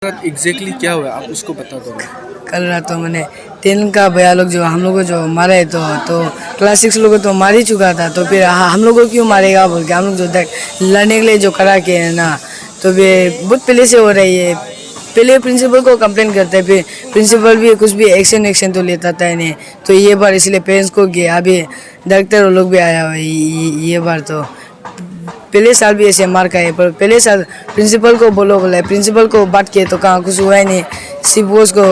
Exactly क्या हुआ आप उसको बता दो। कल रात तो मैंने 10 का भैया लोग जो हम लोग को जो मारा है तो क्लास 6 लोगों तो मार ही चुका था, तो फिर हम लोग को क्यों मारेगा बोल के हम लोग जो लड़ने के लिए जो करा के है ना, तो फिर बहुत पहले से हो रही है। पहले प्रिंसिपल को कंप्लेंट करते हैं, फिर प्रिंसिपल भी कुछ भी एक्शन तो लेता था नहीं, तो ये बार इसलिए पेरेंट्स को गया, अभी डायरेक्टर लोग भी आया हुआ है ये बार। तो पहले साल भी ऐसे मार खाए, पर पहले साल प्रिंसिपल को बोला प्रिंसिपल को बात किए तो कहाँ कुछ हुआ ही नहीं, सिर्फ वो उसको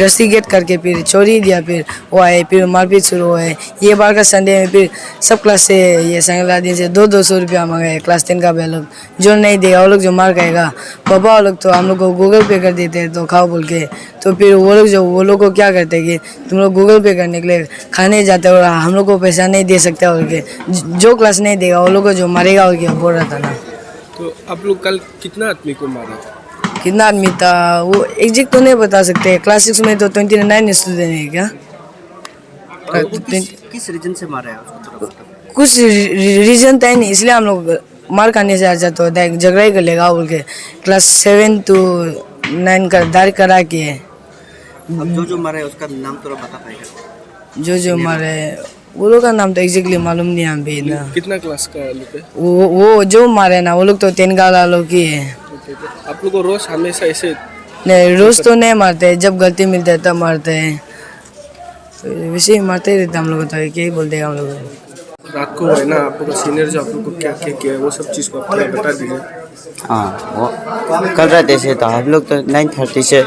रस्टिकेट करके फिर छोड़ ही दिया, फिर वो आए फिर मारपीट शुरू हुआ है। ये बार का संडे में फिर सब क्लास से ये संगला दिन से 200 रुपया मंगाए क्लास 10 का भैया लोग, जो नहीं देगा वो लोग जो मार खाएगा पापा वो लोग तो हम लोग को गूगल पे कर देते हैं तो खाओ बोल के। तो फिर वो लोग को क्या करते कि तुम लोग गूगल पे करने के लिए खाने जाते और हम लोग को पैसा नहीं दे सकते बोल के, जो क्लास नहीं देगा वो लोग को जो मारेगा बोल के बोल रहा था ना। तो आप लोग कल कितना आदमी को मारा? कितना आदमी था वो एग्जैक्ट तो नहीं बता सकते, क्लास 6 में तो 29 स्टूडेंट है क्या। किस रीजन से मारा है उसको? कुछ रीजन था ही नहीं, इसलिए हम लोग मार खाने से आ जाते होता है, झगड़ा ही कर लेगा बोल के क्लास 7 to 9 का दार करा के। अब जो मारा है उसका नाम थोड़ा बता पाएगा? जो मारे वो लोग का नाम तो एग्जैक्टली मालूम नहीं हम भी ना। कितना क्लास का लोग है? वो जो मारे ना वो लोग तो 10 का लोग ही है। आप लोग को रोज हमेशा ऐसे? नहीं रोज तो नहीं मारते, जब गलती मिलता है तब मारते हैं, तो वैसे ही मारते ही रहते हम लोग, तो क्या ही बोलते हैं हम लोग। रात को है ना आप लोग का सीनियर जो आप लोग को क्या क्या किया है वो सब चीज़ को आप थोड़ा बता दीजिए। हाँ, वो कल रात ऐसे था, हम लोग तो 9:30 से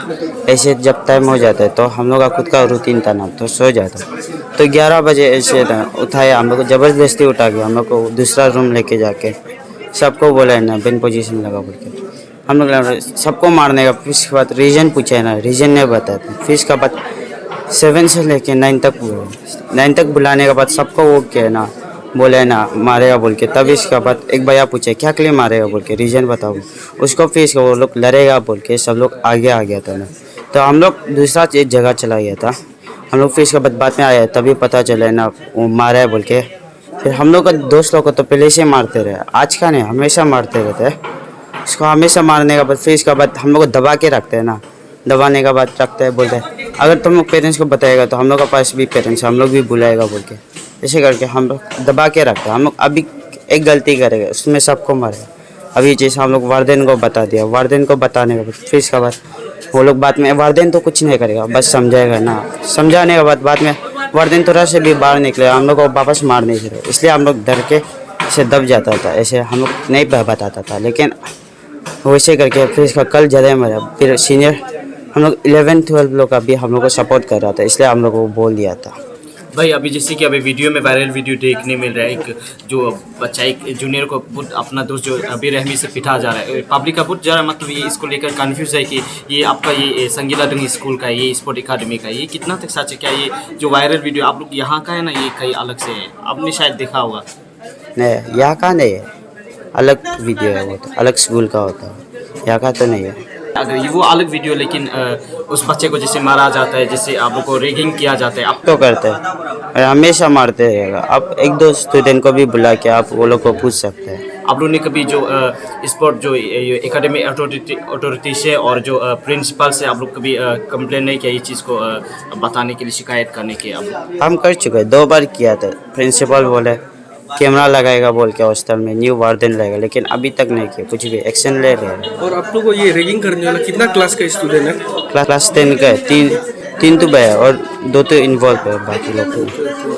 ऐसे जब टाइम हो जाता है तो हम लोग का खुद का रूटीन था ना, तो सो जाता। तो 11 बजे ऐसे था उठाया, हम लोग को ज़बरदस्ती उठा के हम लोग को दूसरा रूम लेके जाके सबको बोला है ना बेन पोजीशन लगा बोल के, हम लोग सबको मारने का। फिर उसके बाद रीजन पूछा है ना, रीजन नहीं बताते। फिर इसके बाद 7 से लेके 9 तक बुलाने के बाद सबको वो किया ना, बोले ना मारेगा बोल के। तब इसके बाद एक भैया पूछे क्या के लिए मारेगा बोल के, रीजन बताओ उसको। फिर इसको वो लोग लड़ेगा बोल के सब लोग आगे आ गया था ना, तो हम लोग दूसरा एक जगह चला गया था। हम लोग फिर इसके बाद में आया तभी पता चला ना वो मारा है बोल के। फिर हम लोग का दोस्त लोग को तो पहले से मारते रहे, आज का नहीं हमेशा मारते रहते हैं इसको। हमेशा मारने के बाद फिर इसके बाद हम लोग को दबा के रखते हैं ना, दबाने के बाद रखते हैं, बोलते हैं अगर तुम लोग पेरेंट्स को बताएगा तो हम लोग के पास भी पेरेंट्स हम लोग भी बुलाएगा बोल के। ऐसे करके हम लोग दबा के रखते हैं। हम लोग अभी एक गलती करेंगे उसमें सबको मारेगा। अभी जैसे हम लोग वार्डन को बता दिया, वार्डन को बताने के बाद फिर इसके बाद वो लोग बाद में, वार्डन तो कुछ नहीं करेगा बस समझाएगा ना, समझाने के बाद में वार्डन थोड़ा से भी बाहर निकले हम लोग को वापस मार नहीं चाहिए, इसलिए हम लोग डर के ऐसे दब जाता था। ऐसे हम लोग नहीं बताता था, लेकिन वैसे करके फिर इसका कल ज़्यादा मरा। फिर सीनियर हम लोग 11-12 लोग का भी हम लोग को सपोर्ट कर रहा था, इसलिए हम लोग को बोल दिया था। भाई अभी जैसे कि अभी वीडियो में वायरल वीडियो देखने मिल रहा है, एक जो बच्चा एक जूनियर को बहुत अपना दोस्त जो अभी रहमी से पिटा जा रहा है, पब्लिक का बहुत ज़्यादा मतलब ये इसको लेकर कन्फ्यूज है कि ये आपका ये संगीला डंगी स्कूल का ये स्पोर्ट एकेडमी का ये कितना तक सच है? क्या ये जो वायरल वीडियो आप लोग यहाँ का है ना, ये कहीं अलग से है? आपने शायद देखा होगा। नहीं यहाँ का नहीं है, अलग वीडियो है, वो तो अलग स्कूल का होता है, यहाँ का तो नहीं है। अगर ये वो अलग वीडियो, लेकिन उस बच्चे को जैसे मारा जाता है, जैसे आप लोग को रेगिंग किया जाता है, आप तो करते हैं हमेशा मारते रहेगा। आप 1-2 स्टूडेंट को भी बुला के आप वो लोग को पूछ सकते हैं। आप लोग ने कभी जो स्पोर्ट जो एकेडमी अथॉरिटी से और जो प्रिंसिपल से आप लोग कभी कंप्लेन नहीं किया ये चीज़ को बताने के लिए, शिकायत करने के? आप लोग हम कर चुके हैं, 2 बार किया था। प्रिंसिपल बोले कैमरा लगाएगा बोल के हॉस्टल में, न्यू वार्डन लगेगा, लेकिन अभी तक नहीं किया, कुछ भी एक्शन ले रहे हैं। और आप लोग को ये रैगिंग करने वाला कितना क्लास का स्टूडेंट है? क्लास 10 का है, 3 तो भैया और 2 तो इन्वॉल्व है बाकी लोग।